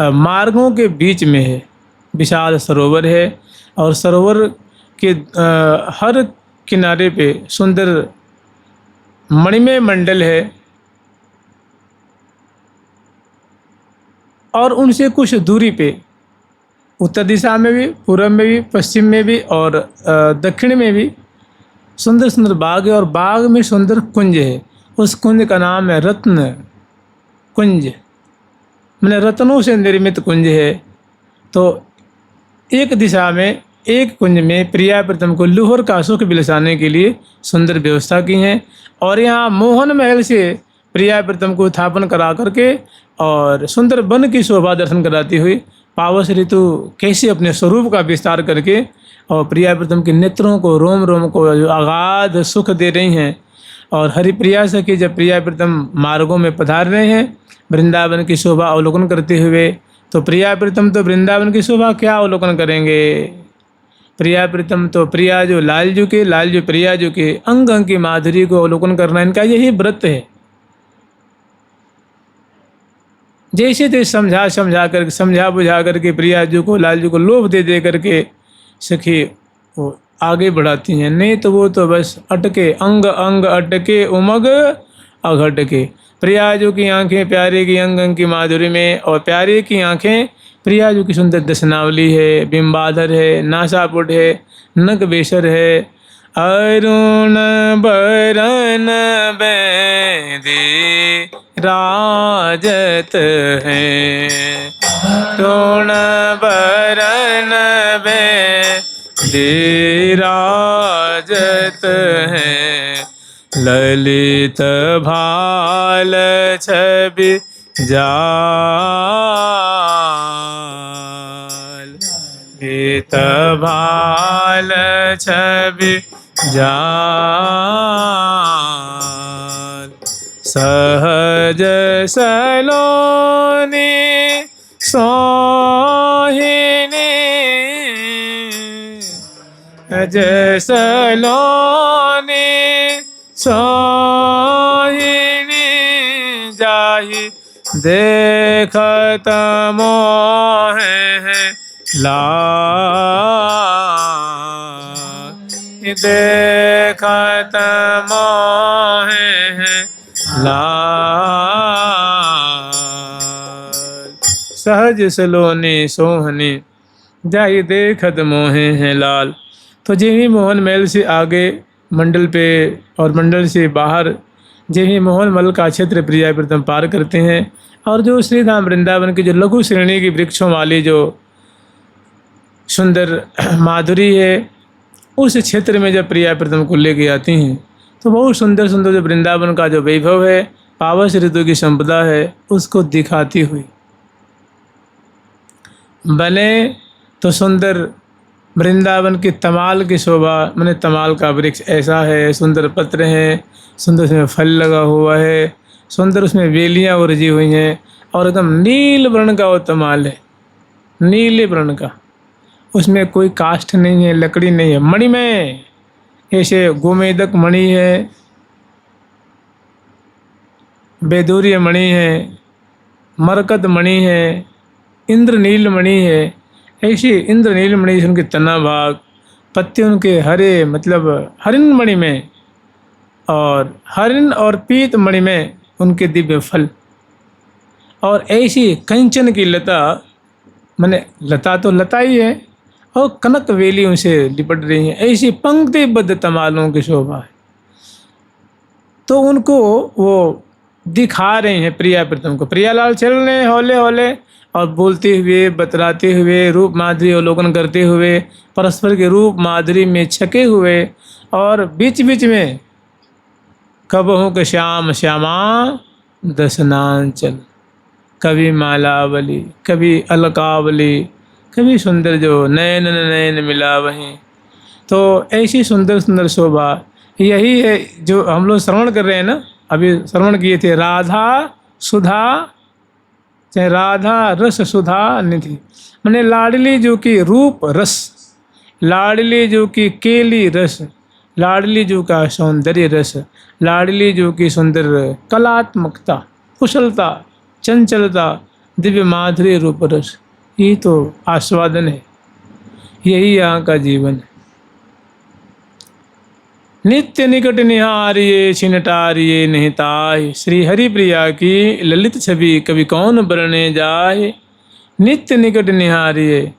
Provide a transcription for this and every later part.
मार्गों के बीच में है, विशाल सरोवर है और सरोवर के हर किनारे पे सुंदर मणिमय मंडल है और उनसे कुछ दूरी पे उत्तर दिशा में भी, पूर्व में भी, पश्चिम में भी और दक्षिण में भी सुंदर सुंदर बाग है और बाग में सुंदर कुंज है। उस कुंज का नाम है रत्न कुंज, मैंने रत्नों से निर्मित कुंज है। तो एक दिशा में, एक कुंज में प्रिया प्रीतम को लुहर का सुख बिलसाने के लिए सुंदर व्यवस्था की है और यहाँ मोहन महल से प्रिया प्रीतम को स्थापन करा करके और सुंदर वन की शोभा दर्शन कराती हुई पावस ऋतु कैसे अपने स्वरूप का विस्तार करके और प्रिया प्रीतम के नेत्रों को, रोम रोम को जो अगाध सुख दे रही हैं। और हरिप्रिया सखी जब प्रिया प्रीतम मार्गों में पधार रहे हैं वृंदावन की शोभा अवलोकन करते हुए, तो प्रिया प्रीतम तो वृंदावन की शोभा क्या अवलोकन करेंगे। प्रिया प्रीतम तो प्रिया जो लालजू के, लालजू प्रिया जो के अंग अंग की माधुरी को अवलोकन करना इनका यही व्रत है। जैसे तैसे समझा बुझा करके प्रिया जी को, लालजू को लोभ दे दे करके सखी वो आगे बढ़ाती हैं, नहीं तो वो तो बस अटके, अंग अंग अटके उमग अघटके। प्रिया जी की आंखें प्यारे की अंग अंग की माधुरी में और प्यारे की आंखें प्रिया जी की सुंदर दशनावली है, बिंबाधर है, नासापुट है, नग बेसर है। अरुण बरन बेदी राजत है, अरुण बरन बेदी राजत है। ललित भाल छवि जाल, ललित भाल छवि जाल। सहज सलोनी सोहिनी, सहज सलोनी सोहिनी। जाहि देखत मोह लाल, देखत मोह लाल। सहज सलोनी सोहनी, जाहि देखत मोहे हैं लाल। तो जे ही मोहन महल से आगे मंडल पे और मंडल से बाहर जे ही मोहन महल का क्षेत्र प्रिया प्रीतम पार करते हैं और जो श्री धाम वृंदावन की जो लघु श्रेणी की वृक्षों वाली जो सुंदर माधुरी है उस क्षेत्र में जब प्रिया प्रीतम को लेके आती हैं तो बहुत सुंदर सुंदर जो वृंदावन का जो वैभव है, पावस ऋतु की संपदा है, उसको दिखाती हुई बने तो सुंदर वृंदावन की तमाल की शोभा। मैंने तमाल का वृक्ष ऐसा है, सुंदर पत्र हैं, सुंदर उसमें फल लगा हुआ है, सुंदर उसमें बेलियां उरजी हुई हैं और एकदम नील वर्ण का वो तमाल है, नीले वर्ण का। उसमें कोई काष्ठ नहीं है, लकड़ी नहीं है, मणि में ऐसे गोमेदक मणि है, बेदूर्य मणि है, मरकत मणि है, इंद्रनील मणि है। ऐसी इंद्रनील मणि उनके तना भाग, पत्ते उनके हरे, मतलब हरिण मणि में, और हरिण और पीत मणि में उनके दिव्य फल। और ऐसी कंचन की लता, मैंने लता तो लता ही है, और कनक वेली उनसे लिपट रही है, ऐसी पंक्तिबद्ध तमालों की शोभा है। तो उनको वो दिखा रहे हैं प्रिया प्रीतम को। प्रियालाल चल रहे हैं हौले हौले और बोलते हुए, बतलाते हुए, रूप माधुरी अवलोकन करते हुए, परस्पर के रूप माधुरी में छके हुए, और बीच बीच में कबहू के श्याम श्यामा दशनांचल, कभी मालावली, कभी अलकावली, कभी सुंदर जो नयन नयन मिला वहीं। तो ऐसी सुंदर सुंदर शोभा यही है जो हम लोग श्रवण कर रहे हैं ना, अभी श्रवण किए थे। राधा सुधा, चाहे राधा रस सुधा निधि, मैंने लाडली जो की रूप रस, लाडली जो की केली रस, लाडली जो का सौंदर्य रस, लाडली जो की सुंदर कलात्मकता, कुशलता, चंचलता, दिव्य माधुर्य रूप रस, यही तो आस्वादन है, यही यहाँ का जीवन है। नित्य निकट निहारिये छिनटारिये निहिताय, श्री हरि प्रिया की ललित छवि कवि कौन वर्णे जाए। नित्य निकट निहारिये,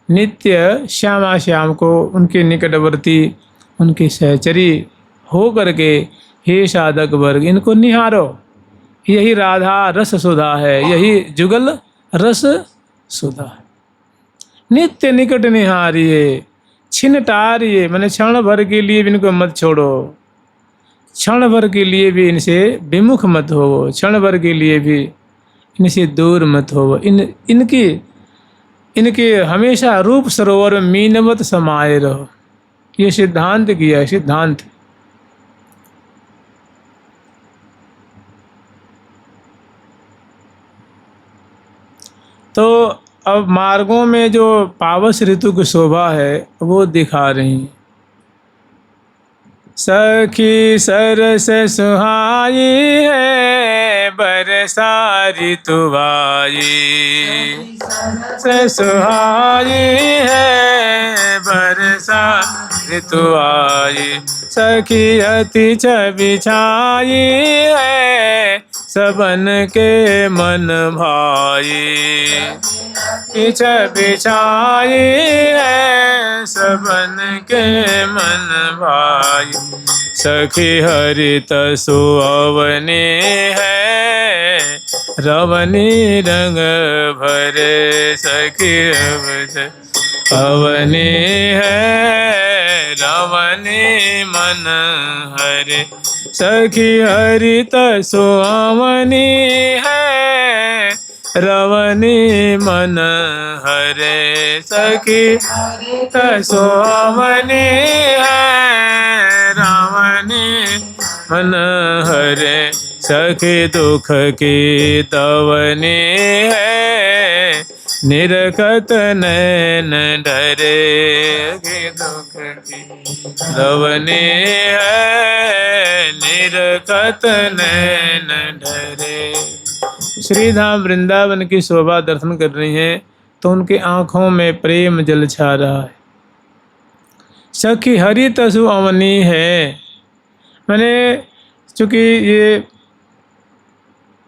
नित्य श्यामा श्याम को उनके निकटवर्ती, उनके सहचरी हो करके हे साधक वर्ग इनको निहारो। यही राधा रस सुधा है, यही जुगल रस सुधा है। नित्य निकट निहारिये छिनटारिये, मैंने क्षण भर के लिए भी इनको मत छोड़ो, क्षण भर के लिए भी इनसे विमुख मत हो, क्षण भर के लिए भी इनसे दूर मत हो। इनके हमेशा रूप सरोवर में मीनवत समाये रहो। ये सिद्धांत किया है, सिद्धांत। तो अब मार्गों में जो पावस ऋतु की शोभा है वो दिखा रही हैं। सखी सरस सुहाई है बरसा ऋतु आई, सरस सुहाई है बरसा ऋतु आई, सखी अति छवि छाई है सबन के मन भाई, छवि छाई है सबन के मन भाई, सखी हरित सुअवनी है रवनी रंग भरे, सखी अवनी है रवनी मन हरे, सखी हरित सुअवनी है रवनी मन हरे, सखी हरित सुअवनी है रवनी मन हरे, सखी दुख की तवनी है निरखत नैन डरे, दुख की तवनी है निरखत नैन डरे। श्रीधाम वृंदावन की शोभा दर्शन कर रही हैं तो उनकी आँखों में प्रेम जल छा रहा है। सखी हरित सुअवनी है, मैंने चूँकि ये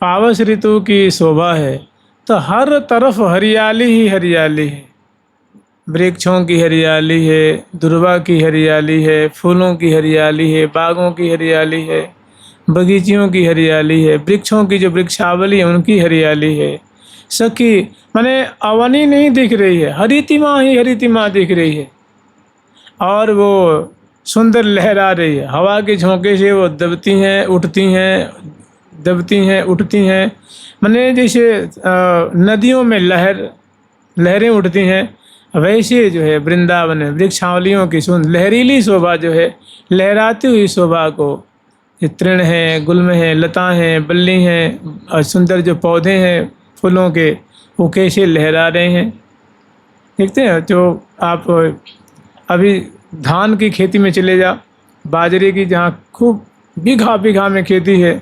पावस ऋतु की शोभा है तो हर तरफ हरियाली ही हरियाली है। वृक्षों की हरियाली है, दुर्वा की हरियाली है, फूलों की हरियाली है, बागों की हरियाली है, बगीचियों की हरियाली है, वृक्षों की जो वृक्षावली है उनकी हरियाली है। सखी माने अवनी नहीं दिख रही है, हरितिमा ही हरितिमा दिख रही है और वो सुंदर लहरा रही है। हवा के झोंके से वो दबती हैं, उठती हैं, दबती हैं, उठती हैं। माने जैसे नदियों में लहरें उठती हैं, वैसे जो है वृंदावन में वृक्षावलियों की लहरीली शोभा जो है, लहराती हुई शोभा को, ये तृण हैं, गुल्म हैं, लता हैं, बल्ली हैं और सुंदर जो पौधे हैं फूलों के, वो कैसे लहरा रहे हैं। देखते हैं जो आप अभी धान की खेती में चले जाओ, बाजरे की, जहाँ खूब बीघा में खेती है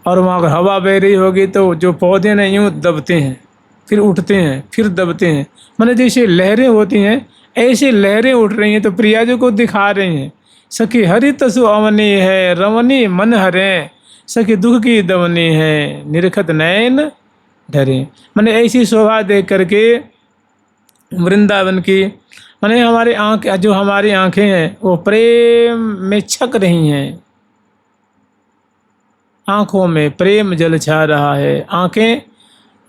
और वहाँ अगर हवा बह रही होगी तो जो पौधे ना यूँ दबते हैं, फिर उठते हैं, फिर दबते हैं। माने जैसे लहरें होती हैं ऐसे लहरें उठ रही हैं तो प्रिया जी को दिखा रही हैं। सखी हरित सुअवनी है रवनी मन हरे, सखी दुख की दवनी है निरखत नैन धरे। माने ऐसी शोभा देख करके वृंदावन की, माने हमारे जो हमारी आँखें हैं वो प्रेम में छक रही हैं, आँखों में प्रेम जल छा रहा है, आँखें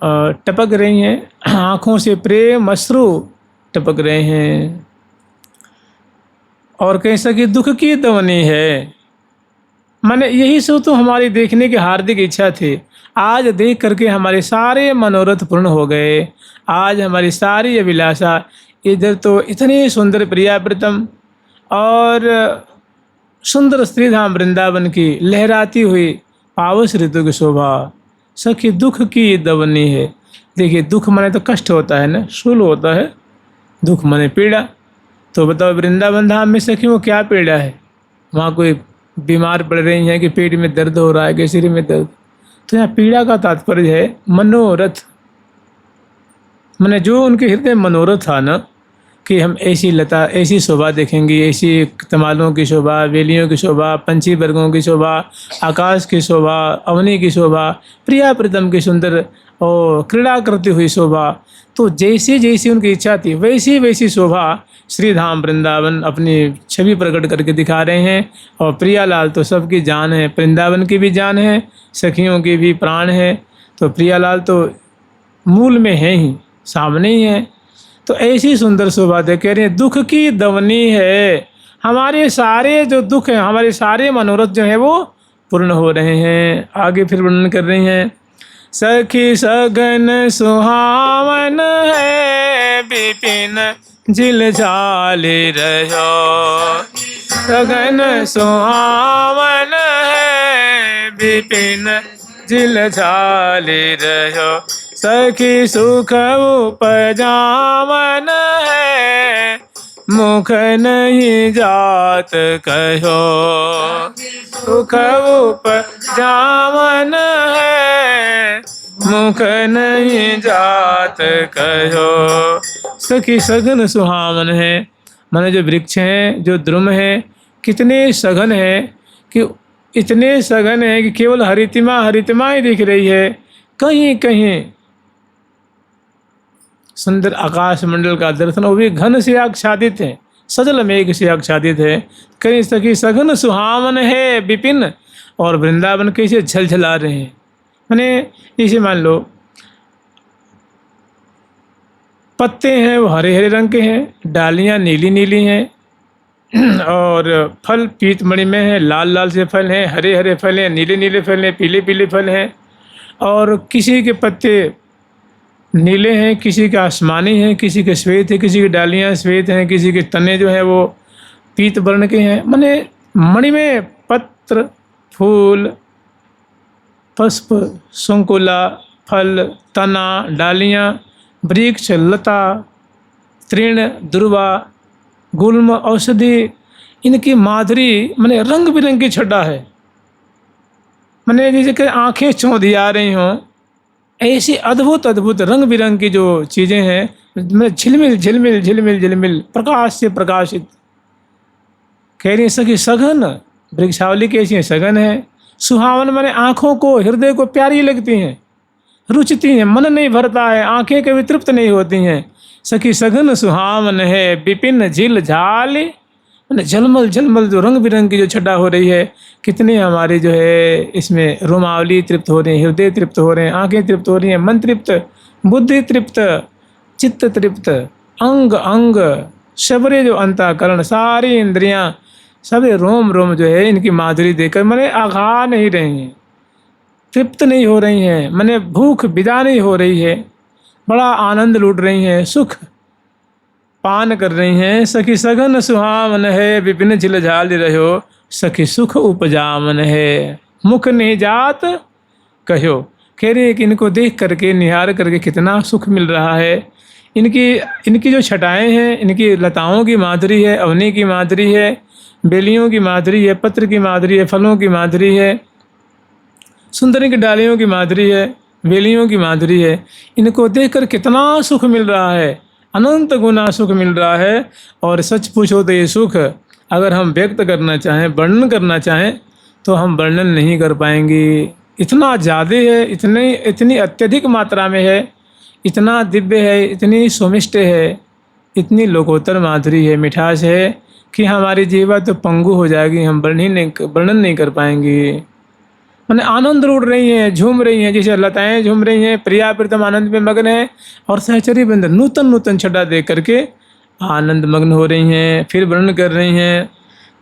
टपक रही हैं, आँखों से प्रेम अश्रु टपक रहे हैं। और कैसा कि दुख की दवनी है, माने यही सब तो हमारी देखने की हार्दिक इच्छा थी। आज देख करके हमारे सारे मनोरथ पूर्ण हो गए। आज हमारी सारी अभिलाषा, इधर तो इतनी सुंदर प्रियाप्रीतम और सुंदर श्रीधाम वृंदावन की लहराती हुई पावस ऋतु की शोभा, सखी दुख की दवनी है। देखिए दुख माने तो कष्ट होता है ना, शूल होता है, दुख माने पीड़ा। तो बताओ वृंदावन धाम में सखियों क्या पीड़ा है? वहाँ कोई बीमार पड़ रही हैं कि पेट में दर्द हो रहा है कि शरीर में दर्द, तो यहाँ पीड़ा का तात्पर्य है मनोरथ, मैंने जो उनके हृदय में मनोरथ था ना कि हम ऐसी लता, ऐसी शोभा देखेंगे, ऐसी तमालों की शोभा, वेलियों की शोभा, पंछी वर्गों की शोभा, आकाश की शोभा, अवनी की शोभा, प्रिया प्रीतम की सुंदर और क्रीड़ा करती हुई शोभा, तो जैसी जैसी उनकी इच्छा थी वैसी वैसी शोभा श्री धाम वृंदावन अपनी छवि प्रकट करके दिखा रहे हैं। और प्रियालाल तो सबकी जान है, वृंदावन की भी जान है, सखियों की भी प्राण है। तो प्रियालाल तो मूल में है ही, सामने ही है। तो ऐसी सुंदर शोभा दे कह रहे हैं, दुख की दवनी है, हमारे सारे जो दुख हैं, हमारे सारे मनोरथ जो हैं वो पूर्ण हो रहे हैं। आगे फिर वर्णन कर रही हैं, सखी सगन सुहावन है, विपिन झिल झाल रहो। सगन सुहावन है, विपिन झिल झाल रहो। सखी सुख उपजावन है, मुख नहीं जात कहो। सुख उपजावन है, मुख नहीं जात कहो। सखी सघन सुहावन है, माने जो वृक्ष हैं, जो द्रुम है, कितने सघन है कि इतने सघन है कि केवल हरितिमा हरितिमा ही दिख रही है। कहीं कहीं सुंदर आकाश मंडल का दर्शन, वो भी घन से आच्छादित है, सजल मेघ से आच्छादित है। कहीं सखी सघन सुहावन है विपिन, और वृंदावन कैसे झलझला रहे हैं। माने इसे मान लो पत्ते हैं वो हरे हरे रंग के हैं, डालियां नीली नीली हैं, और फल पीतमणि में है, लाल लाल से फल हैं, हरे हरे फल हैं, नीले नीले फल हैं, पीले पीले फल हैं। और किसी के पत्ते नीले हैं, किसी के आसमानी हैं, किसी के श्वेत है, किसी की डालियां श्वेत हैं, किसी के तने जो है वो पीत वर्ण के हैं। माने मणि में पत्र, फूल, पुष्प, संकुला, फल, तना, डालियां, वृक्ष, लता, तृण, दुर्वा, गुल्म, औषधि, इनकी माधुरी माने रंग बिरंगी छटा है। माने जैसे कि आंखें चौंधिया रही हों, ऐसी अद्भुत अद्भुत रंग बिरंग की जो चीज़ें हैं, मैं झिलमिल झिलमिल झिलमिल झिलमिल प्रकाश से प्रकाशित। कह रही सखी सघन, वृक्षावली कैसी है, सघन है। सुहावन माने आँखों को, हृदय को प्यारी लगती हैं, रुचती हैं, मन नहीं भरता है, आंखें कभी तृप्त नहीं होती हैं। सखी सघन सुहावन है, विपिन झिल झाल, झलमल झलमल जो रंग बिरंग की जो छटा हो रही है, कितने हमारे जो है इसमें रोमावली तृप्त हो रहे हैं, हृदय तृप्त हो रहे हैं, आंखें तृप्त हो रही हैं, मन तृप्त, बुद्धि तृप्त, चित्त तृप्त, अंग अंग शबरे जो अंतःकरण, सारी इंद्रियां, सभी रोम रोम जो है इनकी माधुरी देकर माने आघा नहीं रही हैं, तृप्त नहीं हो रही हैं, माने भूख विदा नहीं हो रही है, बड़ा आनंद लूट रही हैं, सुख पान कर रही हैं। सखी सघन सुहावन है, विपिन झिल झाल रहो। सखी सुख उपजावन है, मुख नहीं जात कहो। कह रहे कि इनको देख करके, निहार करके कितना सुख मिल रहा है। इनकी जो छटाएं हैं, इनकी लताओं की माधुरी है, अवनी की माधुरी है, बेलियों की माधुरी है, पत्र की माधुरी है, फलों की माधुरी है, सुंदरी की डालियों की माधुरी है, वेलियों की माधुरी है। इनको देखकर कितना सुख मिल रहा है, अनंत गुना सुख मिल रहा है। और सच पूछो तो ये सुख अगर हम व्यक्त करना चाहें, वर्णन करना चाहें, तो हम वर्णन नहीं कर पाएंगे। इतना ज़्यादा है, इतनी अत्यधिक मात्रा में है, इतना दिव्य है, इतनी सुमिष्ट है, इतनी लोकोत्तर माधुरी है, मिठास है कि हमारी जीवा तो पंगु हो जाएगी, हम वर्णन नहीं कर पाएंगे। मैंने आनंद लूट रही हैं, झूम रही हैं, जैसे लताएं झूम रही हैं, प्रिया प्रीतम आनंद में मग्न है, और सहचरी बंद नूतन नूतन छटा देख करके आनंद मग्न हो रही हैं। फिर वर्णन कर रही हैं,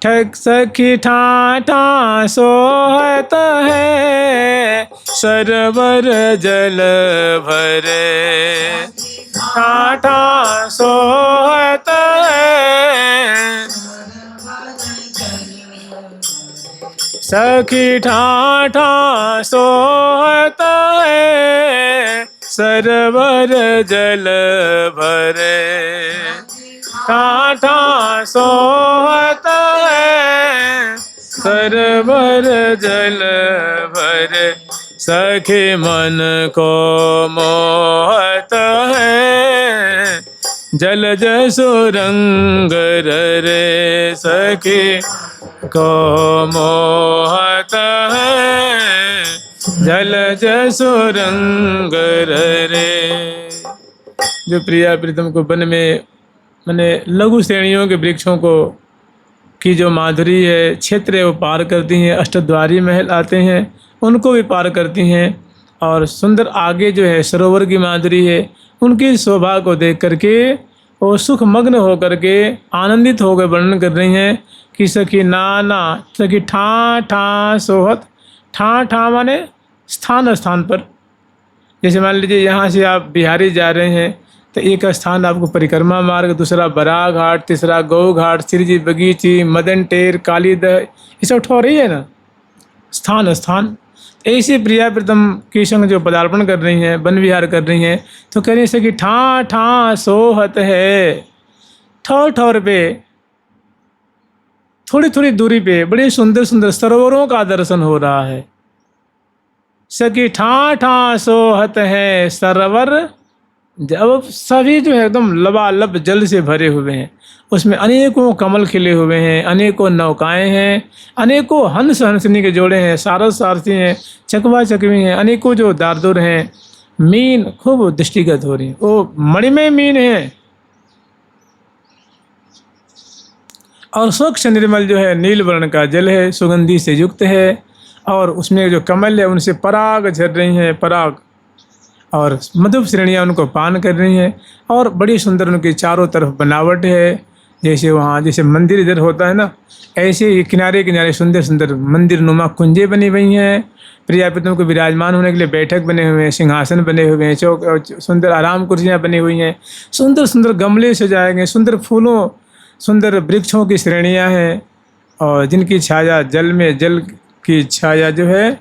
ठग सखी ठाठा सोहत है, सरवर जल भरे। ठाठा सोहत है, सखी ठाठा सोहत है, सरवर जल भरे। ठाठा सोहत है, सरवर जल भरे। सखी मन को मोहत है, जलज सुरंग रे सखी को मोहत है, जलज सुरंग रे। जो प्रिया प्रीतम को वन में मैंने लघु श्रेणियों के वृक्षों को की जो माधुरी है, क्षेत्र है, वो पार करती हैं। अष्टद्वारी महल आते हैं, उनको भी पार करती हैं। और सुंदर आगे जो है सरोवर की माधुरी है, उनकी शोभा को देख करके वो सुख मग्न होकर के आनंदित होकर वर्णन कर रही हैं कि सखी नाना सखी ठा ठा सोहत। ठा ठा माने स्थान स्थान पर। जैसे मान लीजिए यहाँ से आप बिहारी जा रहे हैं तो एक स्थान आपको परिक्रमा मार्ग, दूसरा बराह घाट, तीसरा गौ घाट, सिरजी बगीची, मदन टेर, कालीदह, ये सब ठो रही है ना स्थान स्थान। ऐसे प्रिया प्रीतम के संग जो पदार्पण कर रही हैं, वन विहार कर रही हैं, तो कह रही है कि ठा ठा सोहत है। ठौर ठौर पे थोड़ी थोड़ी दूरी पे बड़े सुंदर सुंदर सरोवरों का दर्शन हो रहा है। सखी ठा ठा सोहत है सरोवर, जब सभी जो है एकदम लबालब जल से भरे हुए हैं। उसमें अनेकों कमल खिले हुए हैं, अनेकों नौकाएं हैं, अनेकों हंस हंसनी के जोड़े हैं, सारस सारथी हैं, चकवा चकवी हैं, अनेकों जो दारदुर हैं। मीन खूब दृष्टिगत हो रही है, वो मणिमय मीन है। और स्वच्छ निर्मल जो है नील वर्ण का जल है, सुगंधि से युक्त है। और उसमें जो कमल है उनसे पराग झर रही हैं, पराग और मधुप श्रेणियाँ उनको पान कर रही हैं। और बड़ी सुंदर उनकी चारों तरफ बनावट है। जैसे वहाँ जैसे मंदिर इधर होता है ना, ऐसे ही किनारे किनारे सुंदर सुंदर मंदिर नुमा कुंजें बनी हुई हैं। प्रिया प्रीतम को विराजमान होने के लिए बैठक बने हुए हैं, सिंहासन बने हुए हैं, चौक सुंदर आराम कुर्सियाँ बनी हुई हैं, सुंदर सुंदर गमले सजाए गए, सुंदर फूलों सुंदर वृक्षों की श्रेणियाँ हैं। और जिनकी छाया जल में, जल की छाया जो है,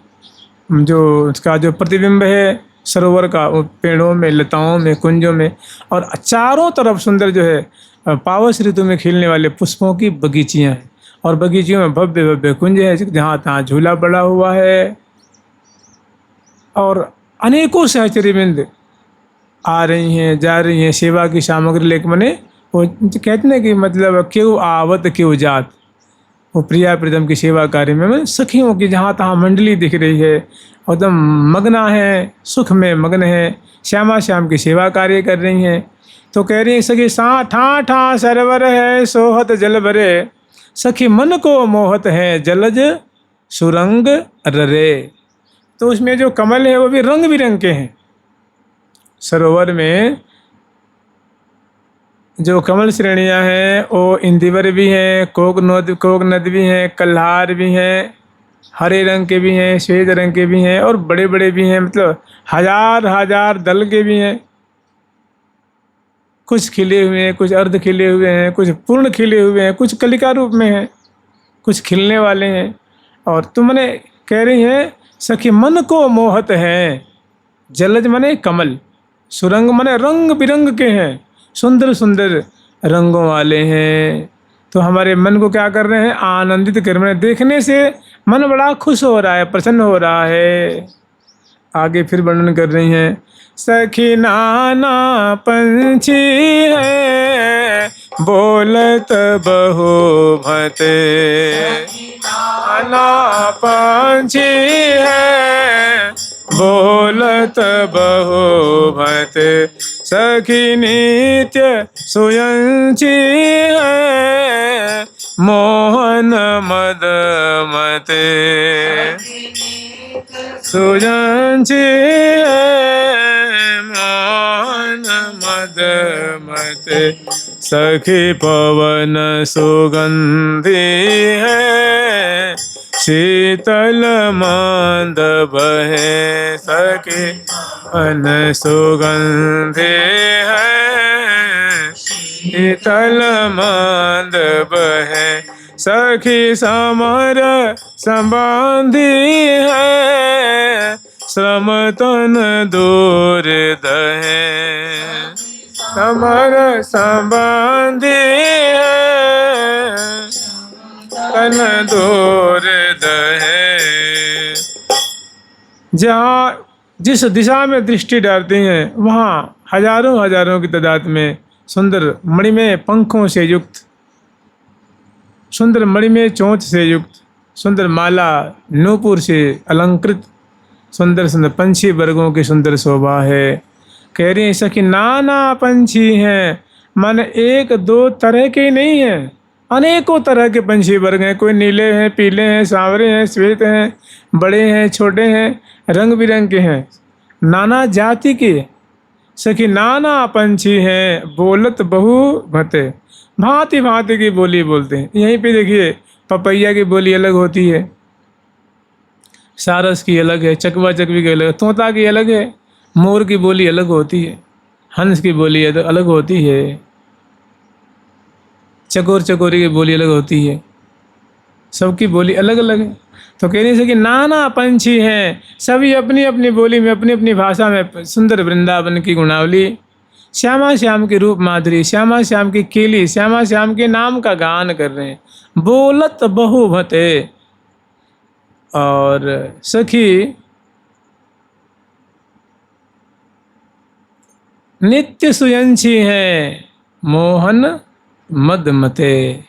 जो उसका जो प्रतिबिंब है सरोवर का, वो पेड़ों में, लताओं में, कुंजों में। और चारों तरफ सुंदर जो है पावस ऋतु में खिलने वाले पुष्पों की बगीचियाँ हैं। और बगीचियों में भव्य भव्य कुंज है, जहाँ तहाँ झूला पड़ा हुआ है। और अनेकों सहचरीवृंद आ रही हैं, जा रही हैं, सेवा की सामग्री लेकर। मने वो कहते हैं कि मतलब क्यों आवत क्यों जात। वो प्रिया प्रीतम की सेवा कार्य में सखियों की जहाँ तहाँ मंडली दिख रही है, एकदम मग्ना है, सुख में मग्न है, श्यामा श्याम की सेवा कार्य कर रही हैं। तो कह रही है सखी सा ठा ठा सरवर है सोहत जल भरे, सखी मन को मोहत है जलज सुरंग रे। तो उसमें जो कमल है वो भी रंग बिरंग के हैं। सरोवर में जो कमल श्रेणियाँ हैं वो इंदिवर भी हैं, कोक नद भी हैं, कल्हार भी हैं, हरे रंग के भी हैं, श्वेत रंग के भी हैं, और बड़े बड़े भी हैं, मतलब हजार हजार दल के भी हैं। कुछ खिले हुए हैं, कुछ अर्ध खिले हुए हैं, कुछ पूर्ण खिले हुए हैं, कुछ कलिका रूप में हैं, कुछ खिलने वाले हैं। और तुमने कह रही हैं सखी मन को मोहत है। जलज मने कमल, सुरंग मने रंग बिरंग के हैं, सुंदर सुंदर रंगों वाले हैं। तो हमारे मन को क्या कर रहे हैं, आनंदित कर रहे हैं। देखने से मन बड़ा खुश हो रहा है, प्रसन्न हो रहा है। आगे फिर वर्णन कर रही हैं सखी नाना पंछी है बोलत बहु भते, नाना पंछी है बोलत बहु भते, सखी नित्य सुयंची है मोहन मद मते, सुयंची है मोहन मद मते, सखी पवन सुगंधी है शीतल मंद बहे, सखी पवन सुगंधी है शीतल मंद बहे, सखी समर संबंधी है श्रम तन दूर दहे, समर संबंधी है तन दूर दहे। जहाँ जिस दिशा में दृष्टि डालती हैं वहाँ हजारों हजारों की तादाद में सुंदर मणिमय पंखों से युक्त, सुंदर मणिमय चोंच से युक्त, सुंदर माला नूपुर से अलंकृत, सुंदर सुंदर पंछी वर्गों की सुंदर शोभा है। कह रही है सखी नाना पंछी हैं, मन एक दो तरह के नहीं हैं, अनेकों तरह के पंछी वर्ग हैं। कोई नीले हैं, पीले हैं, सांवरे हैं, श्वेत हैं, बड़े हैं, छोटे हैं, रंग बिरंगे हैं, नाना जाति के। सखी नाना पंछी हैं, बोलत बहु भते, भांति भांति की बोली बोलते हैं। यहीं पे देखिए पपैया की बोली अलग होती है, सारस की अलग है, चकवा चकवी की अलग है, तोता की अलग है, मोर की बोली अलग होती है, हंस की बोली अलग होती है, चकोर चकोरी की बोली अलग होती है, सबकी बोली अलग अलग है। तो कहने से कि नाना पंछी हैं, सभी अपनी अपनी बोली में, अपनी अपनी भाषा में सुंदर वृंदावन की गुणावली, श्यामा श्याम के रूप माधुरी, श्यामा श्याम की केली, श्यामा श्याम के नाम का गान कर रहे हैं। बोलत बहु भते, और सखी नित्य सुयंशी हैं, मोहन मद मते।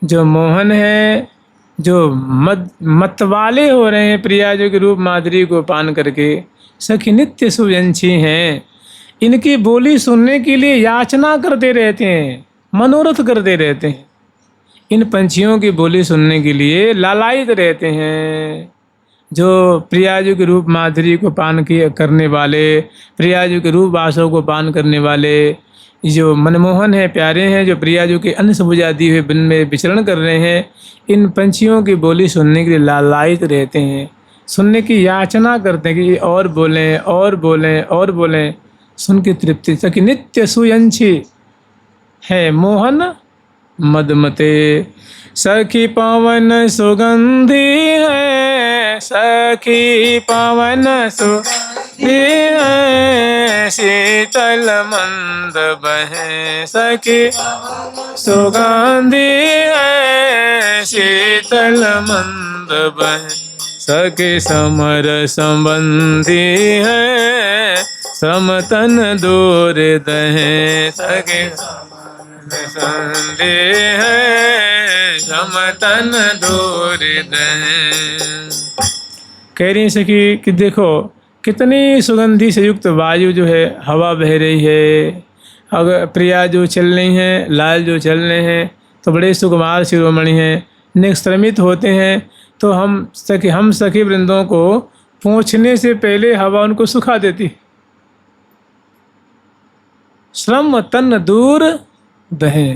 जो मोहन है, जो मतवाले हो रहे हैं प्रिया जो के रूप माधुरी को पान करके, सखी नित्य सुयंशी हैं। इनकी बोली सुनने के लिए याचना करते रहते हैं, मनोरथ करते रहते हैं। इन पंछियों की बोली सुनने के लिए लालायित रहते हैं। जो प्रियाजू के रूप माधुरी को पान करने वाले, प्रियाजू के रूप आसों को पान करने वाले, जो मनमोहन है, प्यारे हैं, जो प्रियाजू के अन्य सबुझा दिए हुए वन में विचरण कर रहे हैं, इन पंछियों की बोली सुनने के लिए लालायित रहते हैं, सुनने की याचना करते हैं कि और बोलें और बोलें और बोलें, सुन के तृप्ति। सखी नित्य सुयंशी है, मोहन मदमते। सखी पवन सुगंधी है, सखी पवन सुगंधी है, शीतल मंद बहे, सखी सुगंधी है, शीतल मंद बहे, सखी समर संबंधी है, समतन दूर दहे, सखी संदेह है, समतन दूर दहे। कह रही सखी कि देखो कितनी सुगंधी से युक्त वायु जो है, हवा बह रही है, अगर प्रिया जो चल रही हैं, लाल जो चल रहे हैं, तो बड़े सुकुमार शिरोमणि हैं, निश्रमित होते हैं। तो हम सखी वृंदों को पहुँचने से पहले हवा उनको सुखा देती। श्रम तन दूर दहे,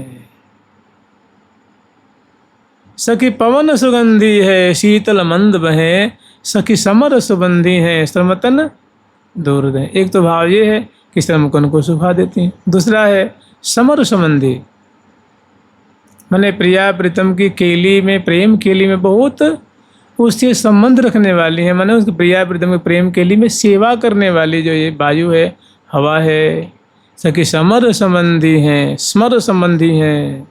सखी पवन सुगंधी है, शीतल मंद बहे, सखी समर सुबंधी है, श्रमतन दूर दहे। एक तो भाव ये है कि श्रमकन को सुखा देती हैं। दूसरा है समर संबंधी, मैंने प्रिया प्रीतम की केली में, प्रेम केली में बहुत उससे संबंध रखने वाली है, मैंने उसकी प्रिया प्रीतम की प्रेम केली में सेवा करने वाली जो ये वायु है, हवा है, सखी समर संबंधी हैं, स्मर संबंधी हैं,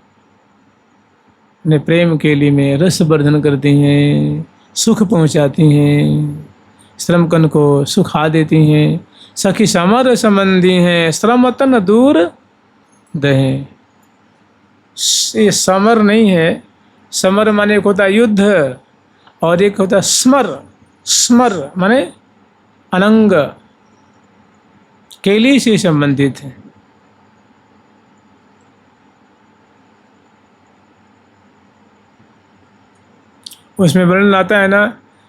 अपने प्रेम केली में रस वर्धन करती हैं, सुख पहुंचाती हैं, श्रमकन को सुखा देती हैं। सखी समर संबंधी हैं, श्रमतन दूर दहे। ये समर नहीं है, समर माने एक होता है युद्ध और एक होता है स्मर। स्मर माने अनंग, केली से संबंधित है। उसमें वर्णन आता है ना,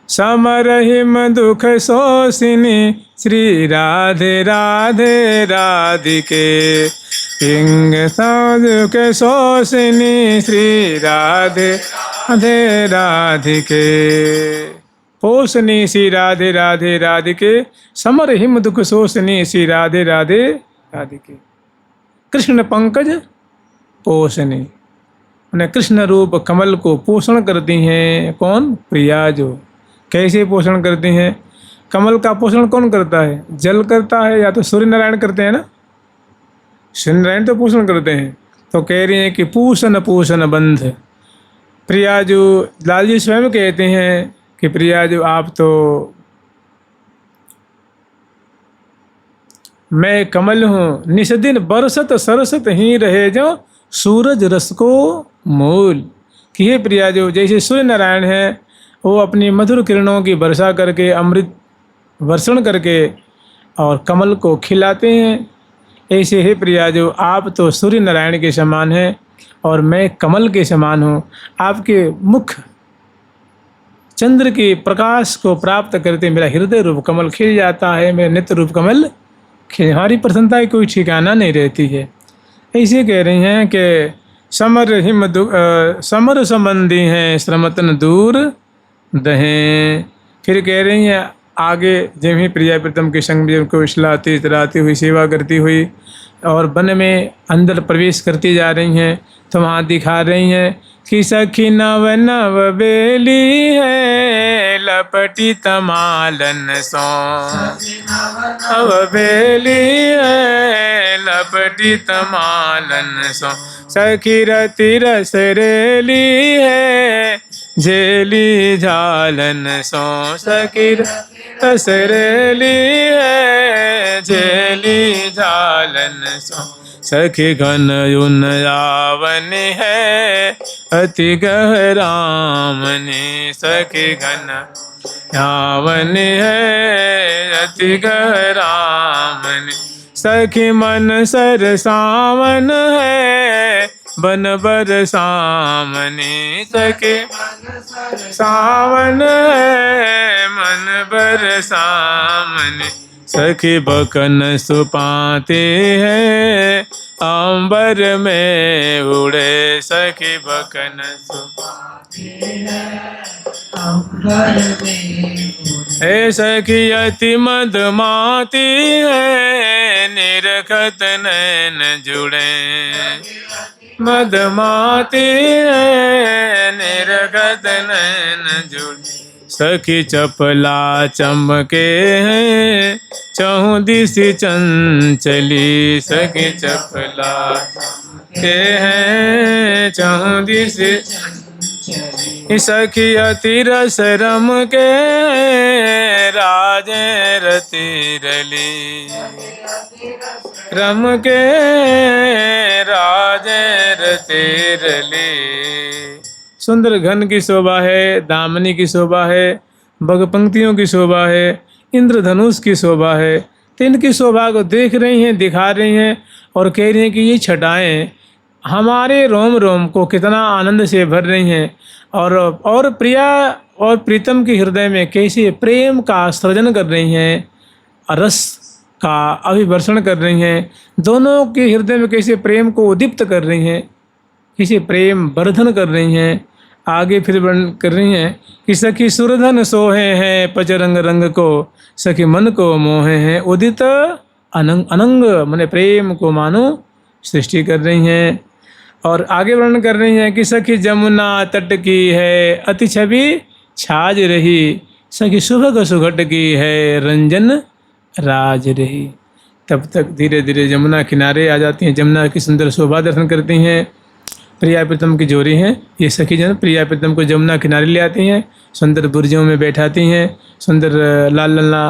समर हिम दुख शोषिनी, श्री राधे राधे राधिके, पिंग दुख शोषिनी, श्री राधे राधे राधिके, पोषणी श्री राधे राधे राधिके, समर हिम दुख शोषणी, श्री राधे राधे राधिके। कृष्ण पंकज पोषणी, उन्हें कृष्ण रूप कमल को पोषण करती हैं। कौन? प्रिया जो। कैसे पोषण करती हैं? कमल का पोषण कौन करता है? जल करता है या तो सूर्य नारायण करते हैं ना, सूर्य नारायण तो पोषण करते हैं। तो कह रही हैं कि पूषण पूषण बंध। प्रिया जो, लाल जी स्वयं कहते हैं कि प्रिया जो आप तो मैं कमल हूँ निस्दिन बरसत सरसत ही रहे जो सूरज रस को मूल। कि हे प्रिया, जो जैसे सूर्य नारायण है वो अपनी मधुर किरणों की वर्षा करके अमृत वर्षण करके और कमल को खिलाते हैं, ऐसे हे प्रिया जो आप तो सूर्य नारायण के समान हैं और मैं कमल के समान हूँ। आपके मुख चंद्र के प्रकाश को प्राप्त करते मेरा हृदय रूप कमल खिल जाता है, मेरा नेत्र रूप कमल खिल। हमारी प्रसन्नता की कोई ठिकाना नहीं रहती है। ऐसे कह रही हैं कि समर संबंधी हैं श्रमतन दूर दहें। फिर कह रही हैं आगे, जब ही प्रिया प्रीतम के संग में को विश्लाती तराती हुई सेवा करती हुई और वन में अंदर प्रवेश करती जा रही हैं, तो वहाँ दिखा रही हैं कि सखी नव नव बेली है लपटी तमालन सो। नव बेली है लपटी तमालन सो, सखी रति रस रेली है झेली झालन सो। सखी रस रेली है झेली झालन सो, सखी घन युन यावन है अति गहरामनी। सखी घन यावन है अति गहरामनी, सखी मन सर सावन है बन बर सामनी। सखी सावन है मन बर सामनी, सखी बकन सुपाते हैं अंबर में उड़े। सखी बकन सुपाते हैं अंबर में उड़े, हे सखी अति मदमाती है निरखत नैन जुड़े। मदमाती है निरखत नैन जुड़े, सखी चपला चमके हैं चहुँ दिशि चंचली। सखी चपला के हैं चहुँ दिशि, सखी अति रस रम के राजे रति रली। रम के राजे रति रली, सुंदर घन की शोभा है, दामनी की शोभा है, बग पंक्तियों की शोभा है, इंद्रधनुष की शोभा है। तो इनकी शोभा को देख रही हैं, दिखा रही हैं और कह रही हैं कि ये छटाएं हमारे रोम रोम को कितना आनंद से भर रही हैं और प्रिया और प्रीतम के हृदय में कैसे प्रेम का सृजन कर रही हैं, रस का अभिवर्षण कर रही हैं। दोनों के हृदय में कैसे प्रेम को उद्दीप्त कर रही हैं, कैसे प्रेम वर्धन कर रही हैं। आगे फिर वर्णन कर रही हैं कि सखी सुरधन सोहे हैं पचरंग रंग को, सखी मन को मोहे हैं उदित अनंग अनंग, मने प्रेम को मानो सृष्टि कर रही हैं। और आगे वर्णन कर रही हैं कि सखी जमुना तट की है अति छवि छाज रही, सखी सुभग सुघट की है रंजन राज रही। तब तक धीरे धीरे जमुना किनारे आ जाती हैं, जमुना की सुंदर शोभा दर्शन करती हैं। प्रिया प्रीतम की जोड़ी हैं ये सखी जन, प्रिया प्रीतम को जमुना किनारे ले आती हैं, सुंदर बुर्जियों में बैठाती हैं, सुंदर लाल लल्ला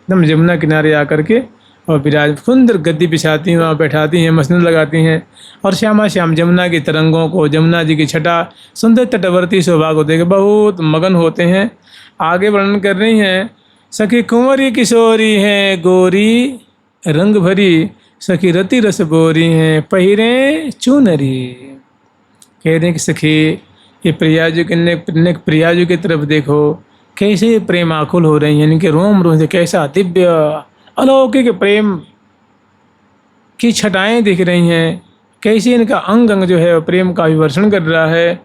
एकदम जमुना किनारे आकर के और विराज सुंदर गद्दी बिछाती हैं, वहाँ बैठाती हैं, मसनद लगाती हैं और श्यामा श्याम जमुना की तरंगों को, जमुना जी की छटा सुंदर तटवर्ती शोभा को देख बहुत मगन होते हैं। आगे वर्णन कर रही हैं सखी कुंवरी किशोरी हैं गोरी रंग भरी, सखी रति रस बोरी हैं पहिरे चुनरी। कह रहे हैं कि सखी ये प्रियाजू के प्रियाजू की तरफ देखो कैसे प्रेम आकुल हो रही हैं, इनके रोम रोम से कैसा दिव्य अलौकिक प्रेम की छटाएं दिख रही हैं, कैसे इनका अंग अंग जो है वो प्रेम का विवर्षण कर रहा है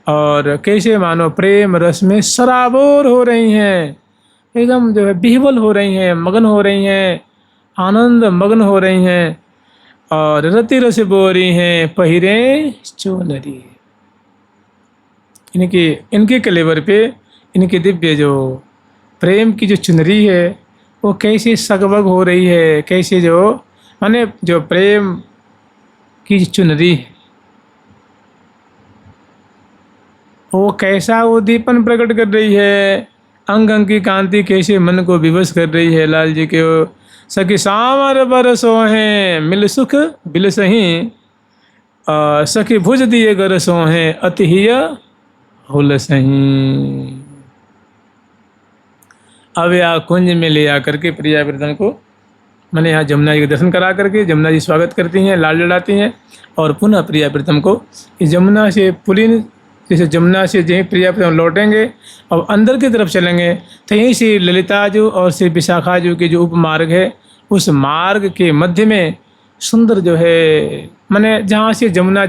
और कैसे मानो प्रेम रस में सराबोर हो रही हैं, एकदम जो है बिहवल हो रही हैं, मगन हो रही हैं, आनंद मग्न हो रही हैं और रति रस बोरी हैं पहिरे चोनरी। इनके कलेवर पे इनके दिव्य जो प्रेम की जो चुनरी है वो कैसे सगवग हो रही है, कैसे जो माने जो प्रेम की चुनरी है वो कैसा वो दीपन प्रकट कर रही है, अंग अंग की कांति कैसे मन को विवश कर रही है। लाल जी के सखी सामर बरसो हैं मिल सुख बिल सही, सखी भुज दिए गरसो हैं अति हिय हुल सही। अब यहाँ कुंज में ले आकर के प्रिया प्रीतम को मैंने यहाँ जमुना जी के दर्शन करा करके जमुना जी स्वागत करती हैं, लाल लड़ाती हैं और पुनः प्रिया प्रीतम को इस जमुना से पुलिन जैसे जमुना से जहीं प्रिया प्रीतम लौटेंगे और अंदर की तरफ चलेंगे तो यहीं से ललिता जो और श्री विशाखा जो के जो उपमार्ग है उस मार्ग के मध्य में सुंदर जो है मैंने जहाँ से जमुना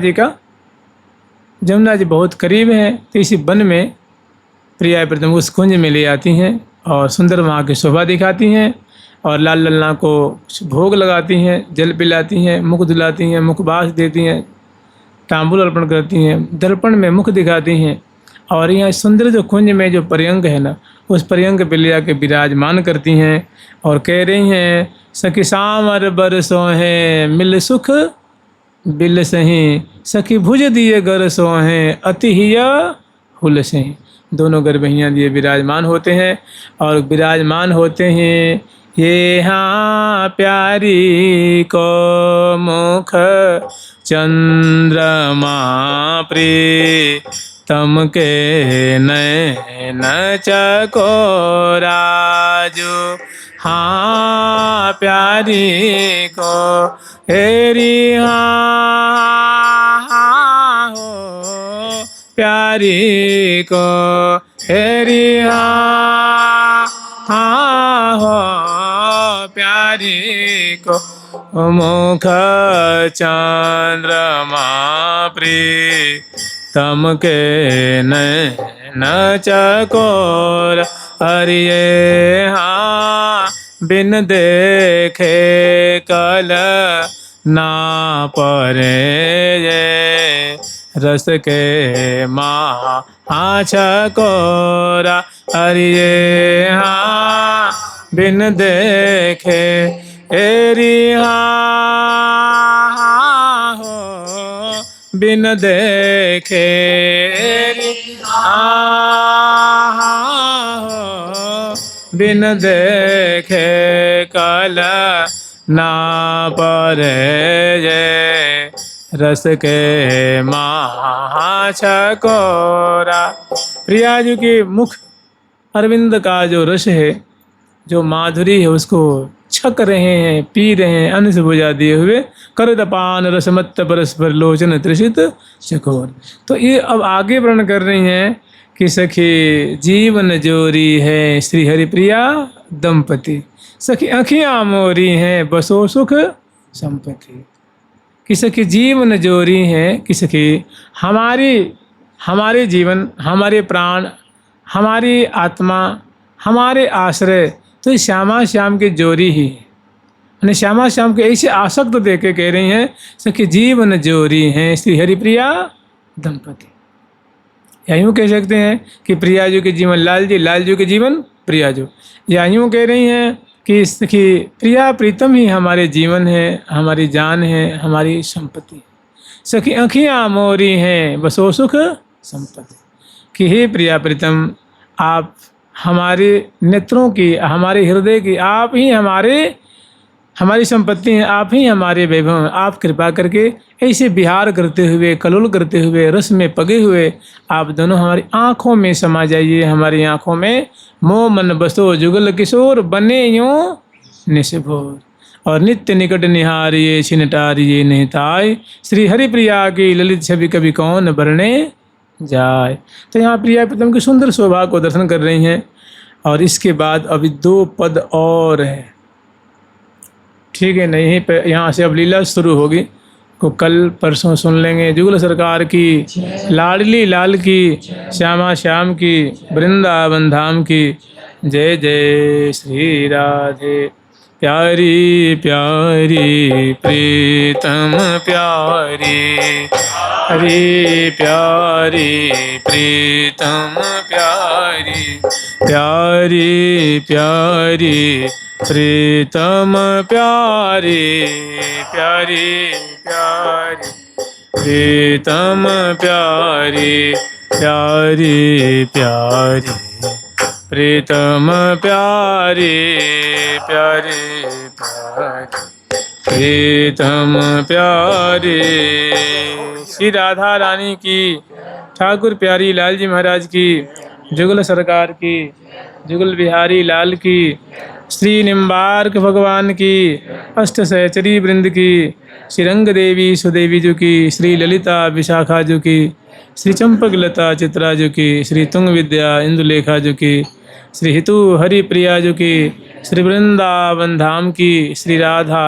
जी बहुत करीब है तो इसी वन में प्रिया प्रीतम उस कुंज में ले आती हैं और सुंदर वहाँ की शोभा दिखाती हैं और लाल लल्ला को भोग लगाती हैं, जल पिलाती हैं, मुख धुलाती हैं, मुखबास देती हैं, तांबुल अर्पण करती हैं, दर्पण में मुख दिखाती हैं और यहाँ सुंदर जो कुंज में जो पर्यंक है ना उस पर्यंक पे ले आके विराजमान करती हैं और कह रही हैं सखी सामर बरसो हैं मिल सुख बिल सही, सखी भुज दिए गरसो हैं अति हिय हुल सही। दोनों गर्भहियाँ दिए विराजमान होते हैं और विराजमान होते हैं ये हाँ प्यारी को मुख चंद्रमा प्रीतम के नैन चकोराजो, हाँ प्यारी को हेरी हाँ हो प्यारी को हेरी हाँ हो प्यारी को मुख चंद्रमा प्रीतम के नैन चकोर हरिये हाँ बिन देखे कल ना परे ये रस के चकोरा हरिये हाँ बिन देखे एरी हाँ हो बिन देखे एरी हाँ हो बिन देखे कल ना परे ये रस के चकोरा। प्रिया जी के मुख अरविंद का जो रस है जो माधुरी है उसको छक रहे हैं, पी रहे हैं, अन्न से बुझा दिए हुए करदपान रसमत्त परस्पर लोचन त्रिषित चकोर। तो ये अब आगे वर्णन कर रही हैं कि सखी जीवन जोरी है श्री हरिप्रिया दंपति, सखी आँखियाँ मोरी हैं बसो सुख संपत्ति। कि सखी जीवन जोरी हैं कि सखी हमारे जीवन, हमारे प्राण, हमारी आत्मा, हमारे आश्रय तो श्यामा श्याम की जोरी ही है। श्यामा श्याम के ऐसे आसक्त दे के कह रही हैं सखी जीवन जोरी हैं श्री हरिप्रिया दंपति। या यूँ कह सकते हैं कि प्रिया जी के जीवन लाल जी, लाल जी के जीवन प्रिया जी। या यूँ कह रही हैं कि सखी प्रिया प्रीतम ही हमारे जीवन है, हमारी जान है, हमारी संपत्ति। सखी आँखियाँ मोरी हैं बसो सुख संपत्ति। कि हे प्रिया प्रीतम आप हमारे नेत्रों की, हमारे हृदय की, आप ही हमारी संपत्ति हैं, आप ही हमारे वैभव हैं। आप कृपा करके ऐसे विहार करते हुए, कलोल करते हुए, रस में पगे हुए आप दोनों हमारी आँखों में समा जाइए। हमारी आँखों में मोह मन बसो जुगल किशोर बने यूँ निशभोर, और नित्य निकट निहारिये छिनटारिये निहिताय श्री हरिप्रिया की ललित छवि कभी कौन बरने जाए। तो यहाँ प्रिया प्रीतम की सुंदर शोभा को दर्शन कर रही हैं। और इसके बाद अभी 2 पद और है, ठीक है, नहीं पे यहाँ से अब लीला शुरू होगी, को कल परसों सुन लेंगे। जुगल सरकार की, लाडली लाल की, श्यामा श्याम की, वृंदावन धाम की जय जय श्री राधे। प्यारी प्यारी प्रीतम प्यारी, हरी प्यारी प्रीतम प्यारी, प्यारी प्यारी प्रीतम प्यारी, प्यारी प्यारी प्रीतम प्यारी, प्यारी प्यारी प्रीतम प्यारी, प्यारी प्रीतम प्यारे। श्री राधा रानी की, ठाकुर प्यारी लाल जी महाराज की, जुगल सरकार की, जुगल बिहारी लाल की, श्री निम्बार्क भगवान की, अष्ट सहचरी वृंद की, श्री रंग देवी सुदेवी जी की, श्री ललिता विशाखा जी की, श्री चंपक लता चित्रा जी की, श्री तुंग विद्या इंदुलेखा जी की, श्री हितु हरि प्रिया जी की, श्री वृंदावन धाम की, श्री राधा